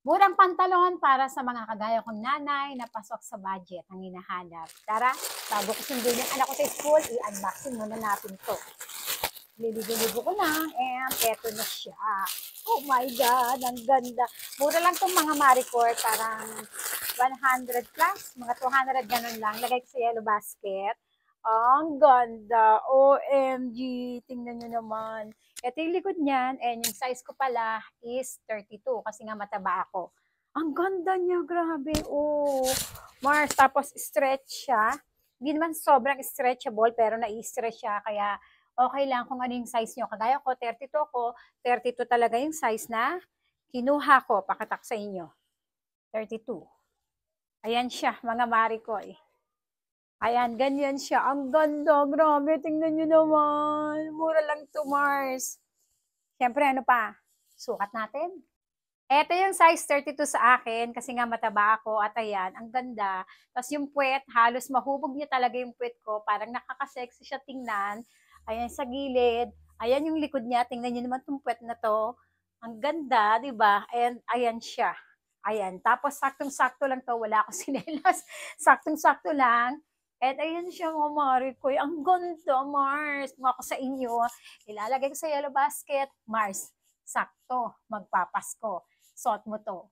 Murang pantalon para sa mga kagaya kong nanay na pasok sa budget ang hinahanap. Tara, bago ko sundin yung anak ko sa school, i-unboxing muna natin to. Liligo-ligo ko lang, and eto na siya. Oh my God, ang ganda. Mura lang tong mga Maricore, parang 100 plus, mga 200 ganun lang. Lagay ko sa yellow basket. Ang ganda. OMG, tingnan nyo naman. Ito yung likod niyan, and yung size ko pala is 32 kasi nga mataba ako. Ang ganda niya, grabe. Oh, Mars, tapos stretch siya. Hindi naman sobrang stretchable, pero nai-stretch siya, kaya okay lang kung ano yung size nyo. Kagaya ko, 32 ko, 32 talaga yung size na kinuha ko, pakatak sa inyo. 32. Ayan siya, mga Maricoy. Ayan, ganyan siya. Ang ganda, grabe, tingnan nyo naman. Mura lang to, Mars. Siyempre, ano pa? Sukat natin. Ito yung size 32 sa akin kasi nga mataba ako at ayan, ang ganda. Tapos yung puwet, halos mahubog niya talaga yung puwet ko. Parang nakaka-sexy siya tingnan. Ayan sa gilid. Ayan yung likod niya. Tingnan niyo naman itong puwet na to. Ang ganda, di ba? Ayan, ayan siya. Ayan. Tapos saktong-sakto lang to. Wala akong sinelas. Saktong-sakto lang. At ayan siya mga Maricoy. Ang ganda, Mars. Mga ko sa inyo. Ilalagay ko sa yellow basket. Mars, sakto. Magpapasko. Suot mo to.